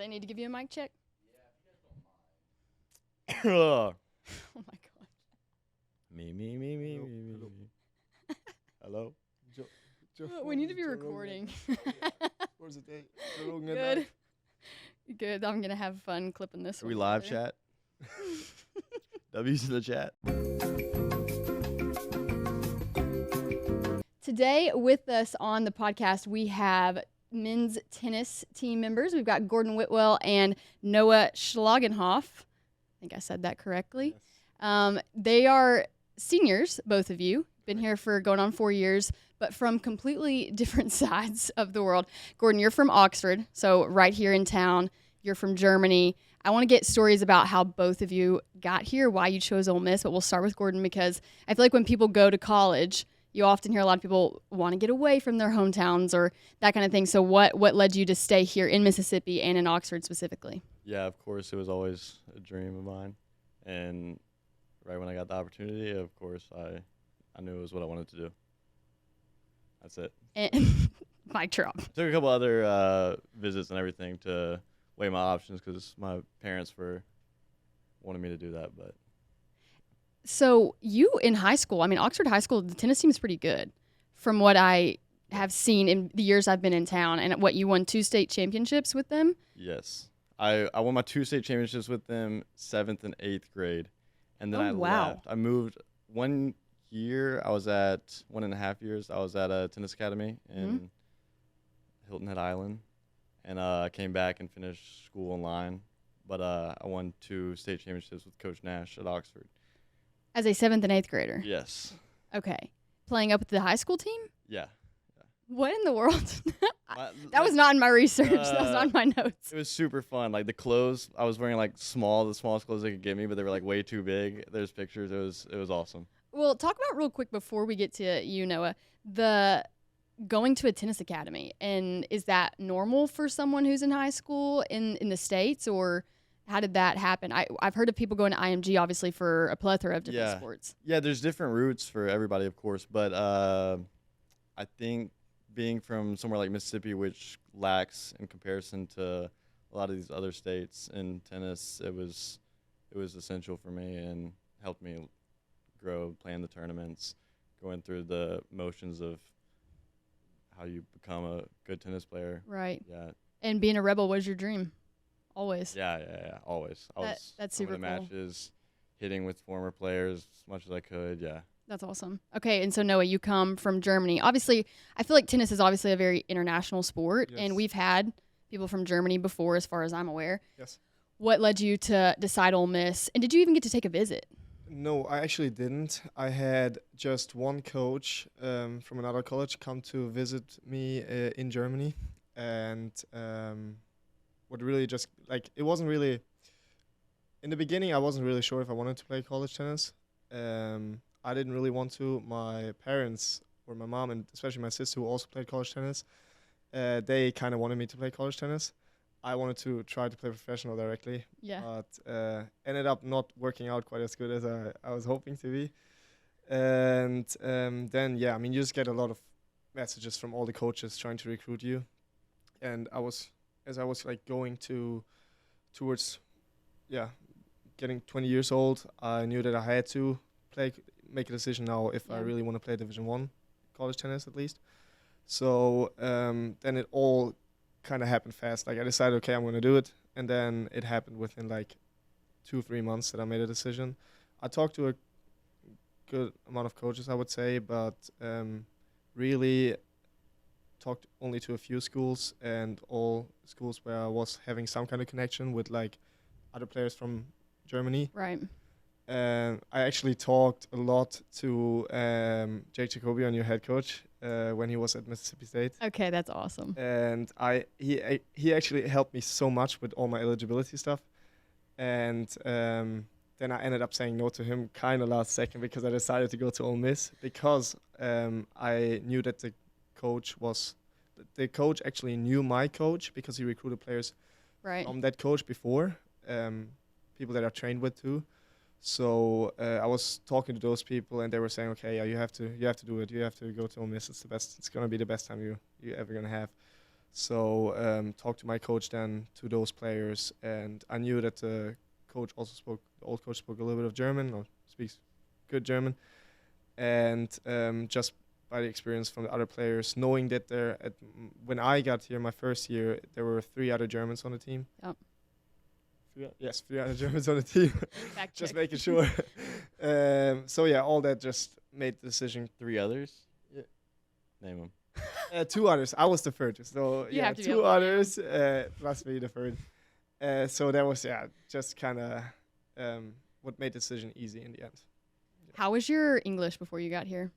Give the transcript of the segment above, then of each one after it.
they need to give you a mic check? Oh Oh my god. me. Hello? We need to be recording. Where's the date? Joe Rogan at Good. night. Good. I'm gonna have fun clipping this Are one. we live together. chat? W's in the chat. Today with us on the podcast, we have men's tennis team members. We've got Gordon Whitwell and Noah Schlagenhauf. I think I said that correctly. They are seniors, both of you. Been here for going on 4 years, but from completely different sides of the world. Gordon, you're from Oxford, so right here in town. You're from Germany. I want to get stories about how both of you got here, why you chose Ole Miss, but we'll start with Gordon because I feel like when people go to college, you often hear a lot of people want to get away from their hometowns or that kind of thing. So what led you to stay here in Mississippi and in Oxford specifically? Yeah, of course, it was always a dream of mine. And right when I got the opportunity, of course, I knew it was what I wanted to do. That's it. And mic drop. Took a couple other visits and everything to weigh my options because my parents wanted me to do that. But So you in high school, I mean, Oxford High School, the tennis team is pretty good from what I have seen in the years I've been in town. And what, you won 2 state championships with them? yes, I won my 2 state championships with them 7th and 8th grade. And then Oh, I wow. left. I moved 1 year. I was at 1.5 years. I was at a tennis academy in Hilton Head Island. And I came back and finished school online. But I won 2 state championships with Coach Nash at Oxford. As a 7th and 8th grader? Yes. Okay. Playing up with the high school team? Yeah. What in the world? My- That was not in my research. That was not in my notes. It was super fun. Like the clothes, I was wearing like the smallest clothes they could give me, but they were like way too big. There's pictures. It was awesome. Well, talk about real quick before we get to you, Noah, the going to a tennis academy. And is that normal for someone who's in high school in the States, or how did that happen? I've heard of people going to IMG, obviously, for a plethora of different sports. Yeah, there's different routes for everybody, of course, but I think being from somewhere like Mississippi, which lacks in comparison to a lot of these other states in tennis, it was essential for me and helped me grow, playing the tournaments, going through the motions of how you become a good tennis player. Right. Yeah. And being a Rebel was your dream, always. Yeah, always. I was That's coming super to cool. matches, hitting with former players as much as I could. Yeah. That's awesome. Okay, and so Noah, you come from Germany. Obviously, I feel like tennis is obviously a very international sport, and Yes. we've had people from Germany before, as far as I'm aware. Yes. What led you to decide Ole Miss, and did you even get to take a visit? No, I actually didn't. I had just one coach from another college come to visit me in Germany, and what really just like it wasn't really. In the beginning, I wasn't really sure if I wanted to play college tennis. I didn't really want to. My parents or my mom and especially my sister, who also played college tennis, they kind of wanted me to play college tennis. I wanted to try to play professional directly, Yeah. but ended up not working out quite as good as I was hoping to be. And then, yeah, I mean, you just get a lot of messages from all the coaches trying to recruit you. And as I was like going towards, getting 20 years old, I knew that I had to make a decision now if I Yeah. really want to play Division 1 college tennis at least. So then it all kind of happened fast. Like I decided, okay, I'm going to do it. And then it happened within like 2 or 3 months that I made a decision. I talked to a good amount of coaches, I would say, but really talked only to a few schools, and all schools where I was having some kind of connection with like other players from Germany. Right. I actually talked a lot to Jake Jacoby, our new head coach, when he was at Mississippi State. Okay, that's awesome. And he actually helped me so much with all my eligibility stuff. And then I ended up saying no to him kind of last second because I decided to go to Ole Miss because I knew that the coach actually knew my coach because he recruited players Right. from that coach before, people that I trained with too. So I was talking to those people, and they were saying, "Okay, yeah, you have to do it. You have to go to Ole Miss. It's the best. It's gonna be the best time you're ever gonna have." So talked to my coach then, to those players, and I knew that the old coach spoke a little bit of German, or speaks good German, and just by the experience from the other players, knowing that when I got here my first year, there were 3 other Germans on the team. Yep. Yes, 3 other Germans on the team. Fact Just check. making sure. So yeah, all that just made the decision. 3 others? Yeah. Name them. 2 others. I was the third. So You yeah, have to be able 2 to name others plus me the third. So that was just kind of what made the decision easy in the end. How was your English before you got here?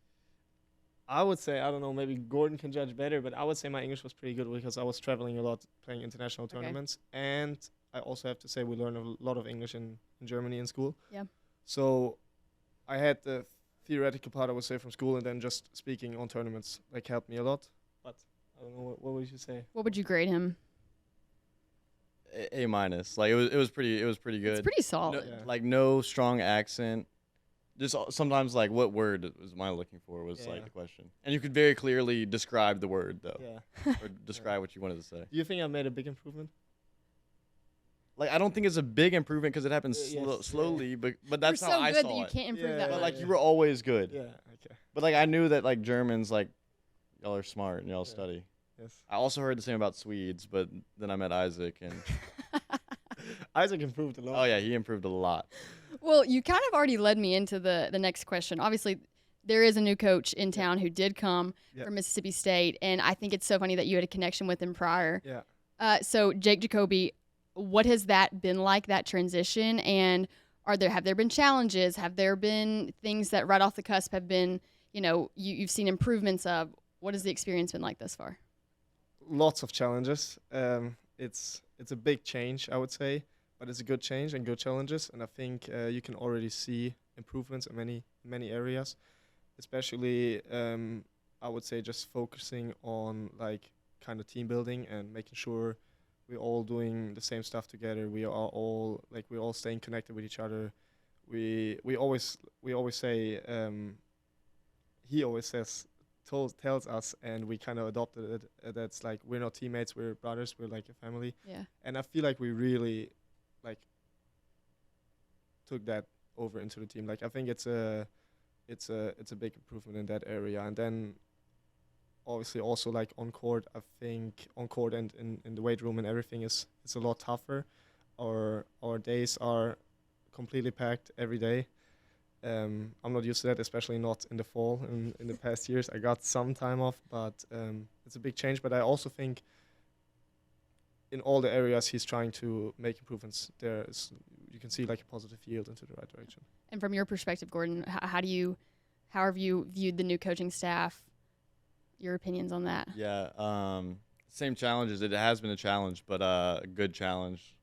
I would say, I don't know, maybe Gordon can judge better, but I would say my English was pretty good because I was traveling a lot, playing international tournaments. And I also have to say we learned a lot of English in Germany in school. Yeah. So I had the theoretical part, I would say, from school, and then just speaking on tournaments like helped me a lot. But I don't know, what would you say? What would you grade him? A minus. Like it was pretty good. It's pretty solid. No, like no strong accent. Just sometimes like what word was I looking for was like the question. And you could very clearly describe the word though. Yeah. Or describe what you wanted to say. Do you think I made a big improvement? Like I don't think it's a big improvement because it happens slowly, but that's You're how so I good saw that you it. can't improve Yeah, that But much. like you were always good. Yeah, okay. But like I knew that like Germans like y'all are smart and y'all study. Yes. I also heard the same about Swedes, but then I met Isaac and Isaac improved a lot. oh yeah, he improved a lot. Well, you kind of already led me into the next question. Obviously, there is a new coach in town who did come from Mississippi State, and I think it's so funny that you had a connection with him prior. Yeah. So Jake Jacoby, what has that been like, that transition? And have there been challenges? Have there been things that right off the cusp have been, you've seen improvements of? What has the experience been like thus far? Lots of challenges. It's a big change, I would say, but it's a good change and good challenges. And I think you can already see improvements in many areas, especially I would say just focusing on like kind of team building and making sure we're all doing the same stuff together. We're all staying connected with each other. We always say he always tells us, and we kind of adopted it. That's like we're not teammates, we're brothers, we're like a family. Yeah. And I feel like we really like took that over into the team. Like I think it's a big improvement in that area. And then obviously also like on court, I think on court and in the weight room and everything it's a lot tougher. Our days are completely packed every day. I'm not used to that, especially not in the fall. In the past years, I got some time off, but it's a big change. But I also think in all the areas he's trying to make improvements, you can see like a positive yield into the right direction. And from your perspective, Gordon, how have you viewed the new coaching staff? Your opinions on that? Yeah, same challenges. It has been a challenge, but a good challenge,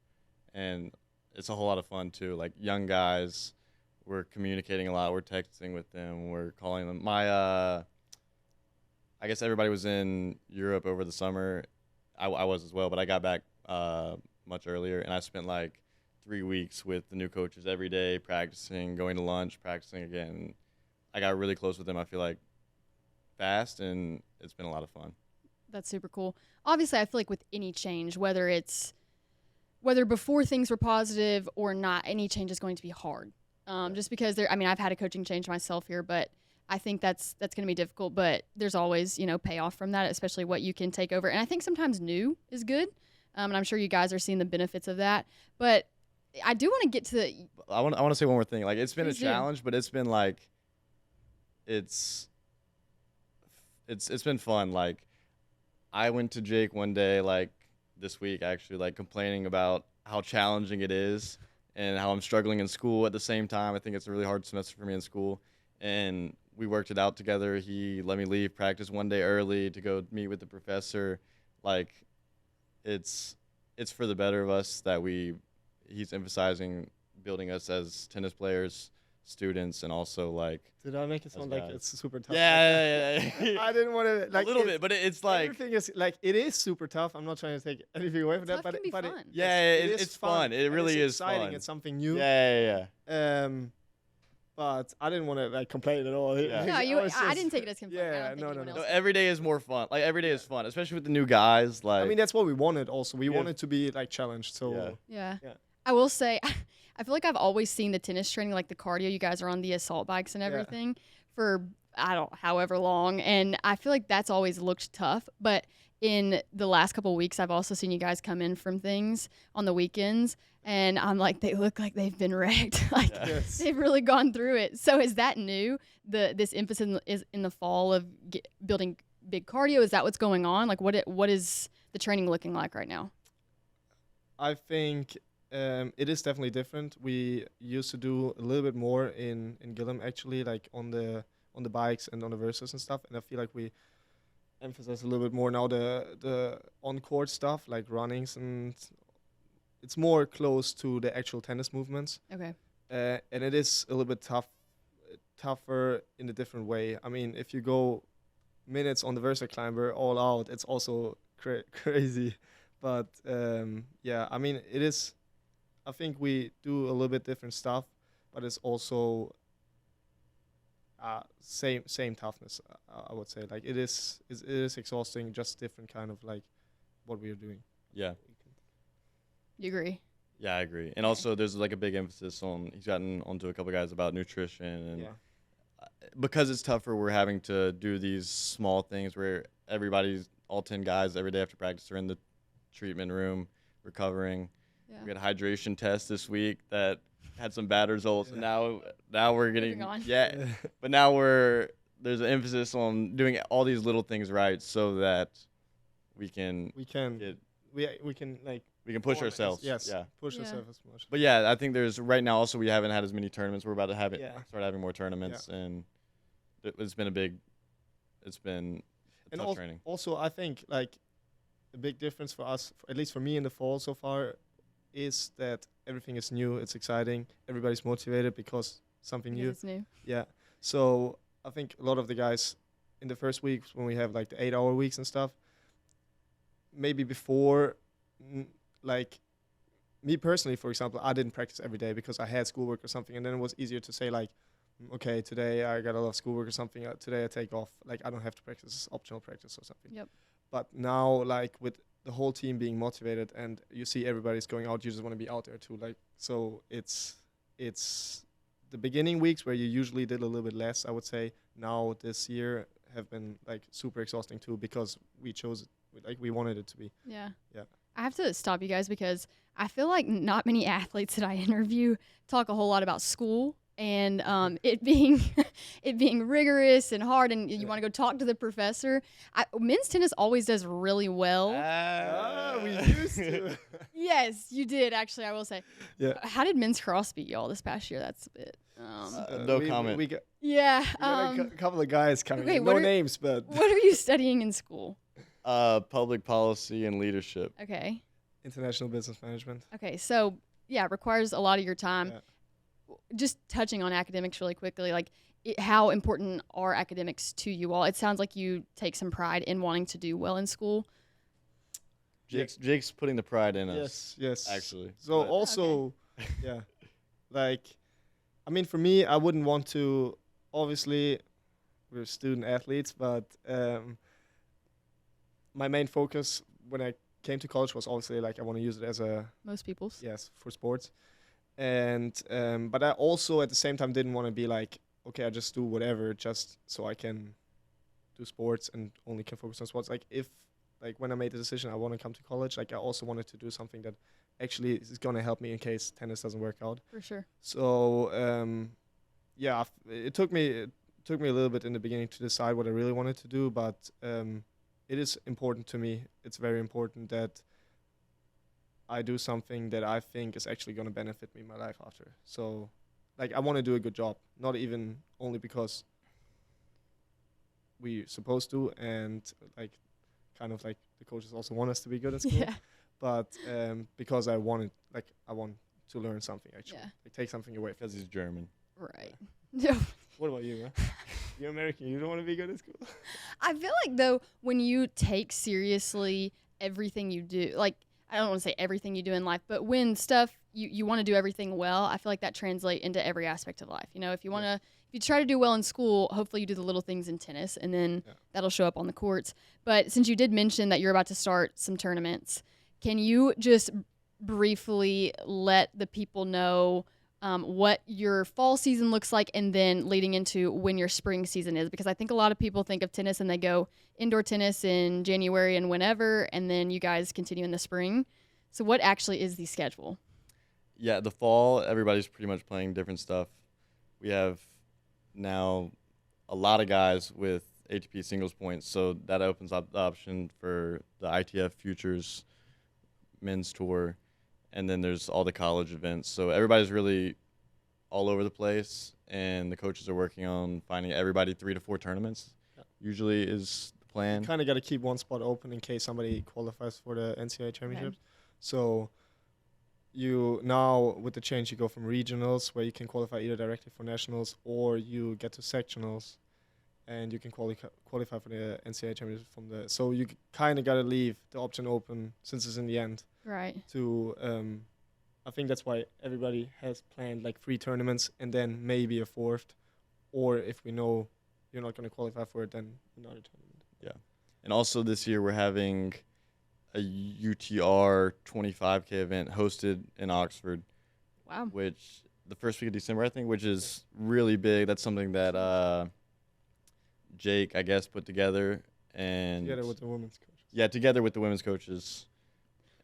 and it's a whole lot of fun too. Like young guys. We're communicating a lot. We're texting with them. We're calling them. I guess everybody was in Europe over the summer. I was as well, but I got back much earlier, and I spent like 3 weeks with the new coaches every day, practicing, going to lunch, practicing again. I got really close with them, I feel like, fast, and it's been a lot of fun. That's super cool. Obviously, I feel like with any change, whether before things were positive or not, any change is going to be hard. Just because I've had a coaching change myself here, but I think that's going to be difficult, but there's always, payoff from that, especially what you can take over. And I think sometimes new is good. And I'm sure you guys are seeing the benefits of that, but I do want to get to I want to say one more thing. Like it's been Please a challenge, but it's been like, it's been fun. Like I went to Jake one day, like this week actually, like complaining about how challenging it is and how I'm struggling in school at the same time. I think it's a really hard semester for me in school. And we worked it out together. He let me leave practice one day early to go meet with the professor. Like, it's for the better of us that he's emphasizing building us as tennis players, students, and also like. Did I make it sound like it's super tough? Yeah. I didn't want to like a little bit, but it's like everything is like it is super tough. I'm not trying to take anything away from that, Tough can be but fun. it's fun. It really it's is exciting. fun. It's something new. Yeah. But I didn't want to like complain at all. Yeah. No, I didn't take it as complaining. I Yeah, don't think no. anyone No, else every day is more fun. Like every day is fun, especially with the new guys. Like I mean, that's what we wanted. Also, we Yeah. wanted to be like challenged. So Yeah. Yeah. Yeah. I will say, I feel like I've always seen the tennis training, like the cardio. You guys are on the assault bikes and Yeah. everything for, I don't, however long. And I feel like that's always looked tough. But in the last couple of weeks, I've also seen you guys come in from things on the weekends. And I'm like, they look like they've been wrecked. Like Yeah. Yes. they've really gone through it. So is that new? This emphasis is in the fall of building big cardio. Is that what's going on? Like what is the training looking like right now? I think it is definitely different. We used to do a little bit more in Gillum actually, like on the bikes and on the versus and stuff. And I feel like we emphasize a little bit more now the on court stuff, like runnings, and it's more close to the actual tennis movements. Okay. And it is a little bit tougher in a different way. I mean, if you go minutes on the Versa climber all out, it's also crazy. But yeah, I mean, it is. I think we do a little bit different stuff, but it's also same toughness. I would say like it is exhausting, just different kind of like what we are doing. yeah. You agree? Yeah, I agree. And also, there's like a big emphasis on. He's gotten onto a couple guys about nutrition, and Yeah. because it's tougher, we're having to do these small things where all 10 guys every day after practice are in the treatment room recovering. Yeah. We had a hydration test this week that had some bad results, and Yeah. now we're getting Moving on. yeah. But now there's an emphasis on doing all these little things right so that we can we can get we can like push on as- ourselves. Yes. Yeah. Push Yeah. ourselves as much. But yeah, I think there's right now also we haven't had as many tournaments. We're about to Yeah. start having more tournaments, and it's been a And tough training. Also, I think like a big difference for us, at least for me in the fall so far, is that everything is new. It's exciting. Everybody's motivated because something Because new. it's new. Yeah. So I think a lot of the guys in the first weeks when we have like the 8-hour weeks and stuff, maybe before, like me personally, for example, I didn't practice every day because I had schoolwork or something, and then it was easier to say like, okay, today I got a lot of schoolwork or something. Today I take off. Like I don't have to practice, it's optional practice or something. Yep. But now, like with the whole team being motivated, and you see everybody's going out, you just want to be out there too. Like so, it's the beginning weeks where you usually did a little bit less. I would say now this year have been like super exhausting too because we chose it, like we wanted it to be. Yeah. Yeah. I have to stop you guys because I feel like not many athletes that I interview talk a whole lot about school and it being rigorous and hard, and you want to go talk to the professor. Men's tennis always does really well. We used to. Yes, you did actually. I will say. Yeah. How did men's cross beat y'all this past year? That's a bit. No comment. We got, Yeah. we got a couple of guys coming. okay, in. what No are- names, but What are you studying in school? Public policy and leadership. Okay. international business management. Okay. So yeah, it requires a lot of your time. Yeah. Just touching on academics really quickly, like how important are academics to you all? It sounds like you take some pride in wanting to do well in school. Jake's putting the pride in us. Yes. Actually. So but- also, yeah, like, I mean, for me, I wouldn't want to. Obviously, we're student athletes, but my main focus when I came to college was obviously like I want to use it as a Most people's. for sports, and but I also at the same time didn't want to be like, okay, I just do whatever just so I can do sports and only can focus on sports. Like when I made the decision I want to come to college, like I also wanted to do something that actually is going to help me in case tennis doesn't work out. For sure. So yeah, it took me a little bit in the beginning to decide what I really wanted to do, but it is important to me. It's very important that I do something that I think is actually going to benefit me in my life after. So, like, I want to do a good job, not even only because we're supposed to, and like, kind of like the coaches also want us to be good at school, Yeah. but because I want to learn something actually, Yeah. like take something away. Because he's German. Right. What about you, man? You're American. You don't want to be good at school. I feel like though when you take seriously everything you do, like I don't want to say everything you do in life, but when stuff you want to do everything well, I feel like that translates into every aspect of life. You know, if you want to, if you try to do well in school, hopefully you do the little things in tennis, and then that'll show up on the courts. But since you did mention that you're about to start some tournaments, can you just briefly let the people know what your fall season looks like, and then leading into when your spring season is? Because I think a lot of people think of tennis and they go indoor tennis in January and whenever, and then you guys continue in the spring. So what actually is the schedule? Yeah, the fall, everybody's pretty much playing different stuff. We have now a lot of guys with ATP singles points, so that opens up the option for the ITF Futures men's tour, and then there's all the college events. So everybody's really all over the place, and the coaches are working on finding everybody 3 to 4 tournaments. Usually is the plan. You kind of got to keep one spot open in case somebody qualifies for the NCAA championships. So you now, with the change, you go from regionals, where you can qualify either directly for nationals, or you get to sectionals and you can qualify for the NCAA championship from the. So you kind of got to leave the option open, since it's in the end. Right. To I think that's why everybody has planned like 3 tournaments and then maybe a 4th, or if we know you're not going to qualify for it, then another tournament. Yeah. And also this year we're having a UTR 25K event hosted in Oxford. Wow. Which the first week of December, I think, which is really big. That's something that Jake, I guess, put together. And Together with the women's coaches. Yeah, together with the women's coaches.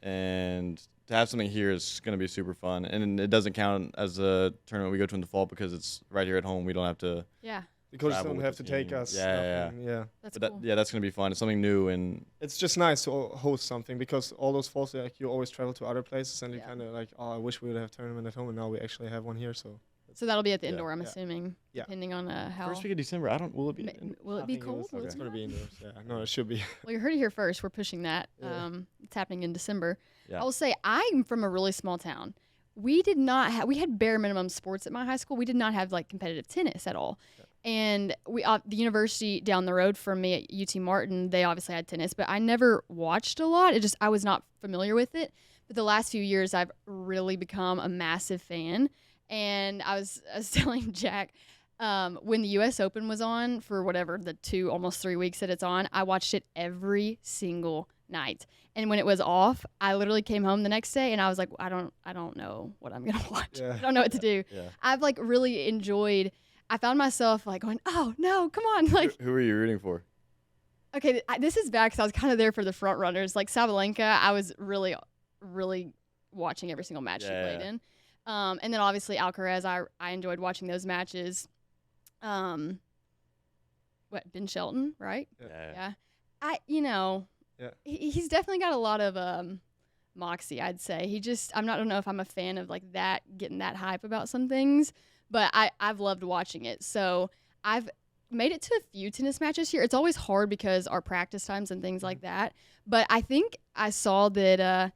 And to have something here is going to be super fun. And it doesn't count as a tournament we go to in the fall because it's right here at home. We don't have to. Yeah. The coaches travel don't with have the to take team. us. Yeah. That's But cool. that's going to be fun. It's something new. And It's just nice to host something, because all those falls, like, you always travel to other places and you Yeah. kind of like, oh, I wish we would have a tournament at home, and now we actually have one here. So that'll be at the Yeah. indoor, I'm Yeah. assuming, Yeah. depending on how. first week of December, will it be? Will I it be think cold? Will it It's be going to be hot? indoors. Yeah, no, it should be. Well, you heard it here first. We're pushing that. Yeah. It's happening in December. Yeah. I will say I'm from a really small town. We did not have. We had bare minimum sports at my high school. We did not have like competitive tennis at all. Yeah. And we the university down the road from me at UT Martin, they obviously had tennis, but I never watched a lot. I was not familiar with it. But the last few years, I've really become a massive fan. And I was telling Jack, when the U.S. Open was on for whatever the almost 3 weeks that it's on, I watched it every single night. And when it was off, I literally came home the next day and I was like, I don't know what I'm gonna watch. Yeah. I don't know what to do. Yeah. I've like really enjoyed. I found myself like going, oh no, come on, like Who are you rooting for? okay, this is bad because I was kind of there for the front runners. Like Sabalenka, I was really, really watching every single match she played in. And then obviously Alcaraz, I enjoyed watching those matches. Ben Shelton, right? Yeah. Yeah. He's definitely got a lot of moxie, I'd say. I don't know if I'm a fan of like that, getting that hype about some things, but I've loved watching it. So I've made it to a few tennis matches here. It's always hard because our practice times and things like that. But I think I saw that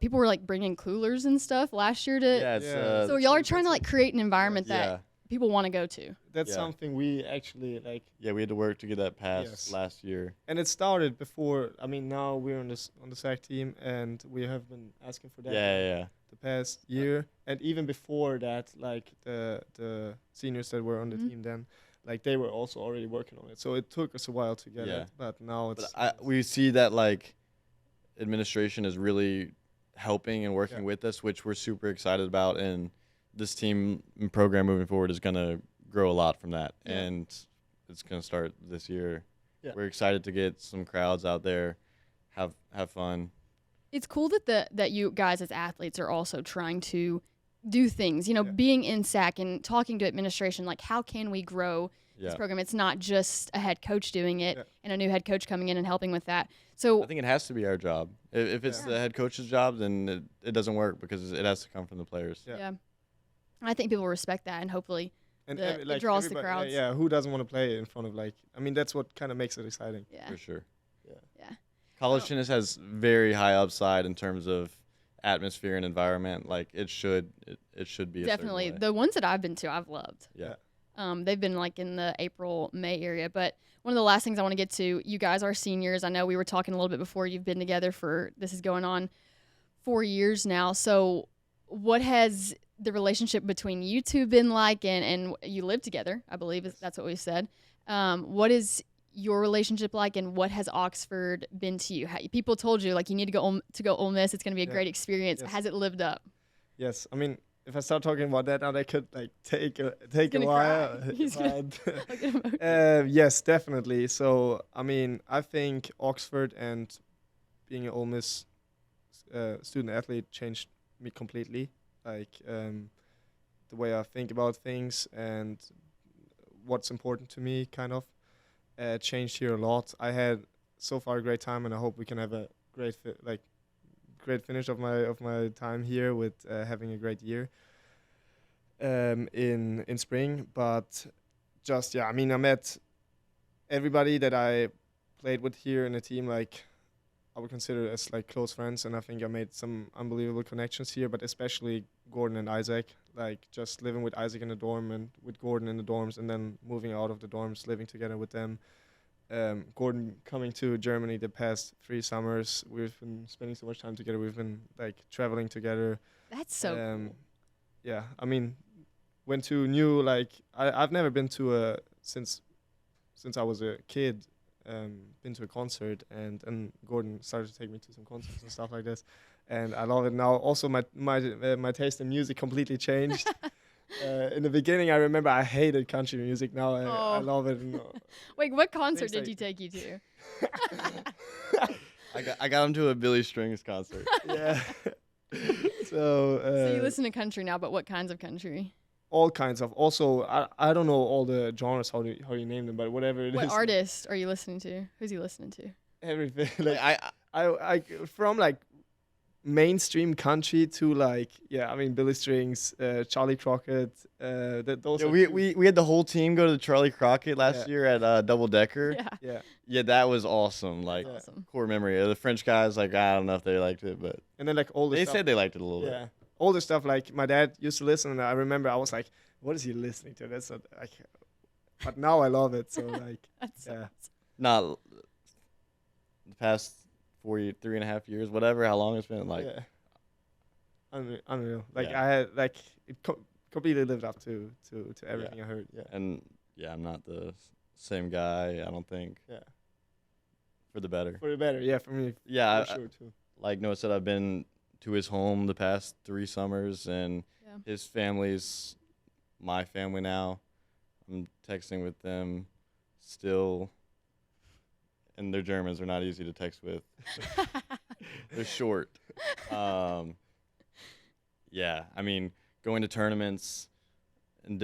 people were like bringing coolers and stuff last year to. Yeah. It's, So y'all are trying to like create an environment that yeah. people want to go to. That's Yeah. something we actually like. Yeah, we had to work to get that passed Yes. last year. And it started before. I mean, now we're on the SAC team, and we have been asking for that Yeah. the past year, and even before that, like the seniors that were on the team then, like they were also already working on it. So it took us a while to get Yeah. it, but now it's. But we see that like administration is really helping and working with us, which we're super excited about, and this team and program moving forward is going to grow a lot from that, and it's going to start this year. Yeah. We're excited to get some crowds out there, have fun. It's cool that you guys as athletes are also trying to do things, being in SAC and talking to administration, like how can we grow this program? It's not just a head coach doing it and a new head coach coming in and helping with that. So I think it has to be our job. If it's the head coach's job, then it doesn't work because it has to come from the players. Yeah. I think people respect that, and hopefully it draws the crowds. Yeah, who doesn't want to play in front of that's what kind of makes it exciting. Yeah. For sure. Yeah. College tennis has very high upside in terms of atmosphere and environment. Like it should be Definitely. a certain way. The ones that I've been to, I've loved. Yeah. They've been like in the April, May area. But one of the last things I want to get to, you guys are seniors. I know we were talking a little bit before you've been together this is going on. 4 years now. So what has the relationship between you two been like? And you live together, I believe. That's what we said. What is your relationship like, and what has Oxford been to you? People told you, like, you need to go Ole Miss. It's going to be a great experience. Yes. Has it lived up? Yes, I mean, if I start talking about that now, that could like take a while. He's gonna Yes, definitely. So, I mean, I think Oxford and being an Ole Miss student athlete changed me completely. Like the way I think about things and what's important to me, kind of changed here a lot. I had so far a great time, and I hope we can have a great great finish of my time here with having a great year in spring. But just I mean, I met everybody that I played with here in the team, like I would consider as like close friends, and I think I made some unbelievable connections here, but especially Gordon and Isaac, like just living with Isaac in the dorm and with Gordon in the dorms, and then moving out of the dorms, living together with them. Gordon coming to Germany the past 3 summers. We've been spending so much time together. We've been like traveling together. That's so cool. Yeah, I mean, went to new, like I've never been to since I was a kid, been to a concert, and Gordon started to take me to some concerts and stuff like this, and I love it now. Also, my taste in music completely changed. In the beginning, I remember I hated country music. Now I love it. Wait, what concert did he take you to? I got him to a Billy Strings concert. Yeah. So you listen to country now, but what kinds of country? All kinds of. Also, I don't know all the genres, how you name them, but whatever it is. What artist are you listening to? Who's he listening to? Everything. Like I from like mainstream country to like I mean Billy Strings, Charlie Crockett. Those. Yeah, we had the whole team go to the Charlie Crockett last year at Double Decker. Yeah, that was awesome. Like core memory. The French guys, like I don't know if they liked it, but and then like all the they stuff, said they liked it a little bit. Yeah, all the stuff like my dad used to listen, and I remember I was like, what is he listening to? That's not like, but now I love it. So like, Not the past 3.5 years, whatever, how long it's been, like unreal. Like I had like it completely lived up to everything I heard. Yeah. And I'm not the same guy, I don't think. Yeah. For the better, for me. Yeah, for sure too. Like Noah said, I've been to his home the past 3 summers, and his family's my family now. I'm texting with them still. And they're Germans. They're not easy to text with. They're short. Yeah, I mean, going to tournaments and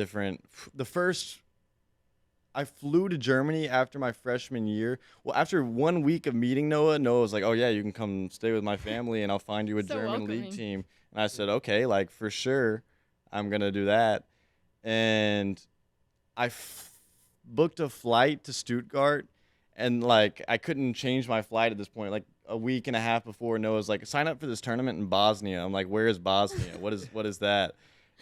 I flew to Germany after my freshman year. Well, after 1 week of meeting Noah was like, oh, yeah, you can come stay with my family, and I'll find you a German league team. And I said, okay, like, for sure, I'm going to do that. And I booked a flight to Stuttgart. And, like, I couldn't change my flight at this point. Like, a week and a half before, Noah's like, sign up for this tournament in Bosnia. I'm like, where is Bosnia? What is that?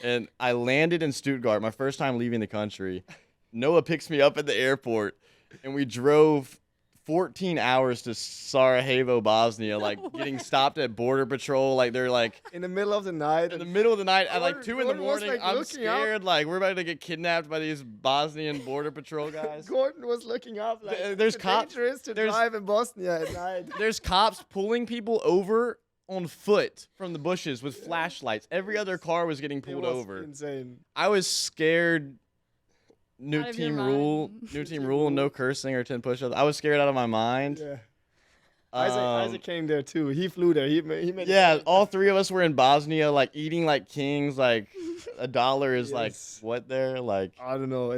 And I landed in Stuttgart, my first time leaving the country. Noah picks me up at the airport, and we drove 14 hours to Sarajevo, Bosnia, like getting stopped at Border Patrol. Like, they're like... In the middle of the night. At like 2 in the morning, like, I'm scared. Like, we're about to get kidnapped by these Bosnian Border Patrol guys. Gordon was looking up. Like, there's cops. Dangerous to drive in Bosnia at night. There's cops pulling people over on foot from the bushes with flashlights. Every other car was getting pulled over. Insane. I was scared. New team rule, no cursing or 10 push-ups. I was scared out of my mind. Yeah. Isaac came there too. He flew there. He made all 3 of us were in Bosnia, like eating like kings. Like $1 is like what there? Like I don't know.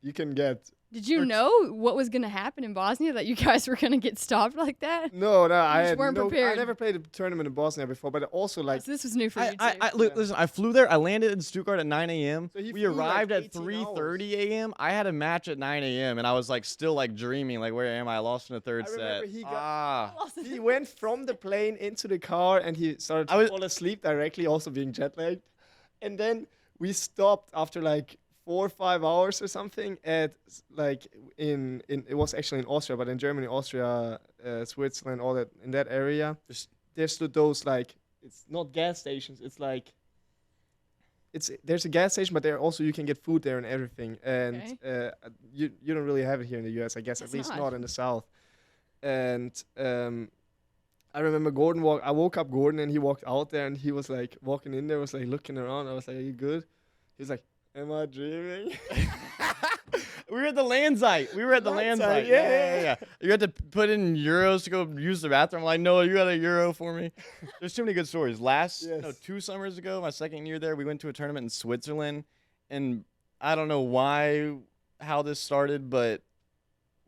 You can get. Did you know what was going to happen in Bosnia, that you guys were going to get stopped like that? No, I weren't prepared. I never played a tournament in Bosnia before, but also like so this was new for you too. Listen, I flew there. I landed in Stuttgart at 9 a.m. So we arrived at 3:30 a.m. I had a match at 9 a.m. and I was like still like dreaming, like where am I? I lost in the third set. He went from the plane into the car and he started to fall asleep directly, also being jet lagged, and then we stopped after like 4 or 5 hours or something at like it was actually in Austria, but in Germany, Austria, Switzerland, all that in that area. there's those like, it's not gas stations. It's like, there's a gas station, but there also you can get food there and everything. And you don't really have it here in the U.S. I guess, at least not in the South. And I remember I woke up Gordon, and he walked out there, and he was like walking in there, was like looking around. I was like, "Are you good?" He was like, "Am I dreaming?" We were at the land site. Yeah. You had to put in euros to go use the bathroom. I'm like, no, you got a euro for me? There's too many good stories. 2 summers ago, my second year there, we went to a tournament in Switzerland, and I don't know how this started, but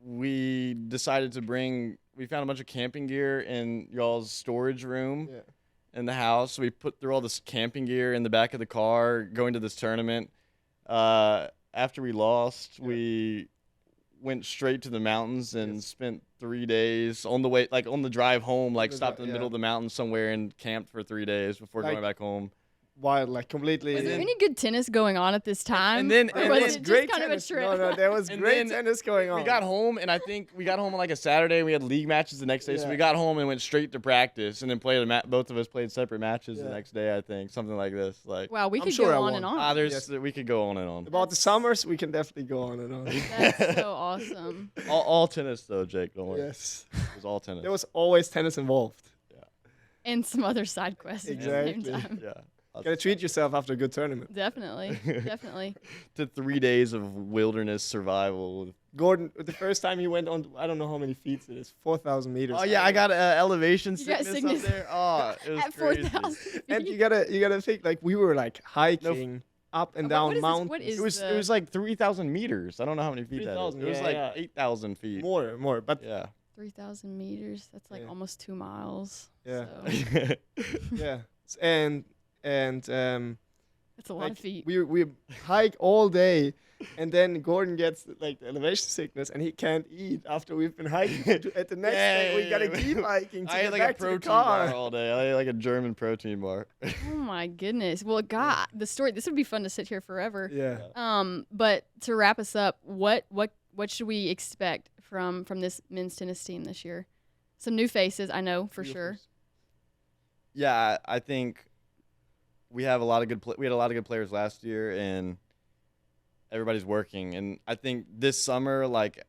we decided we found a bunch of camping gear in y'all's storage room in the house. We put through all this camping gear in the back of the car going to this tournament. After we lost, we went straight to the mountains and spent 3 days on the way, like on the drive home, like stopped in the middle of the mountains somewhere and camped for 3 days before going back home. Wild, like completely. Was there any good tennis going on at this time? And or was it great just kind tennis. of a trip? No, there was great tennis going on. We got home, and I think we got home on like a Saturday, and we had league matches the next day. So we got home and went straight to practice, and then both of us played separate matches the next day, I think. Something like this. Like, wow, we could go on and on. We could go on and on. About the summers, we can definitely go on and on. That's so awesome. All tennis, though, Jake. Don't worry. Yes. It was all tennis. There was always tennis involved. Yeah. And some other side quests at the same time. Yeah. Gotta treat yourself after a good tournament. Definitely. To 3 days of wilderness survival. Gordon, the first time he went on, I don't know how many feet it is, 4,000 meters. Oh yeah, I got elevation sickness sickness up there. Oh, it was at crazy. 4,000 feet. And you gotta think, like, we were like hiking up and down mountains. It was like 3,000 meters. I don't know how many feet that is. It was like 8,000 feet. More, but yeah. 3,000 meters. That's like almost 2 miles. Yeah. So. Yeah. And that's a lot of feet. We hike all day, and then Gordon gets like the elevation sickness, and he can't eat after we've been hiking. At the next day, we gotta keep hiking to I had get like back a protein to the car. bar all day. I had like a German protein bar. Oh my goodness. Well, God, the story. This would be fun to sit here forever. Yeah. But to wrap us up, what should we expect from this men's tennis team this year? Some new faces, I know for sure. Yeah, I think we have a lot of we had a lot of good players last year, and everybody's working. And I think this summer, like,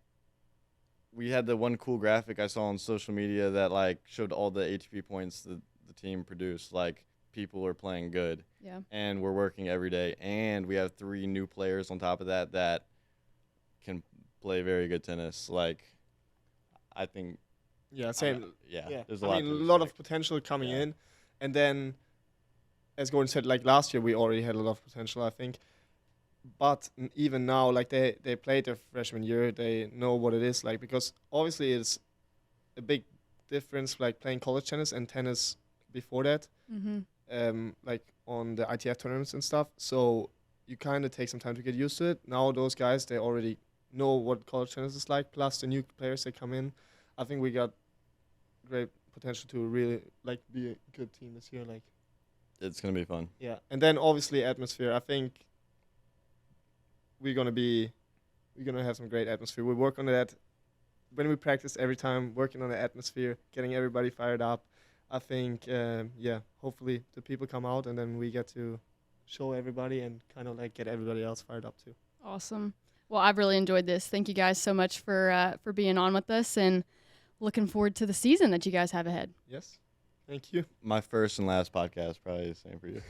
we had the one cool graphic I saw on social media that like showed all the ATP points that the team produced. Like, people are playing good. Yeah. And we're working every day, and we have 3 new players on top of that can play very good tennis. Like, I think. Yeah. Same. There's a lot of potential coming in, and then, as Gordon said, like last year, we already had a lot of potential, I think. But even now, like they played their freshman year, they know what it is like, because obviously it's a big difference, like playing college tennis and tennis before that, like on the ITF tournaments and stuff. So you kind of take some time to get used to it. Now those guys, they already know what college tennis is like. Plus the new players that come in, I think we got great potential to really like be a good team this year, like. It's going to be fun. Yeah. And then obviously atmosphere. I think we're going to have some great atmosphere. We work on that when we practice every time, working on the atmosphere, getting everybody fired up. I think, hopefully the people come out, and then we get to show everybody and kind of like get everybody else fired up too. Awesome. Well, I've really enjoyed this. Thank you guys so much for being on with us, and looking forward to the season that you guys have ahead. Yes. Thank you. My first and last podcast, probably the same for you.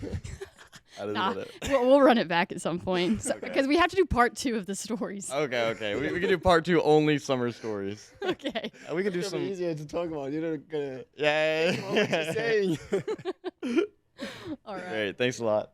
We'll run it back at some point, because we have to do part 2 of the stories. Okay. We can do part 2, only summer stories. Okay. We can do some. Easier to talk about. You're not gonna. Yeah. What you're saying. All right. Great. Thanks a lot.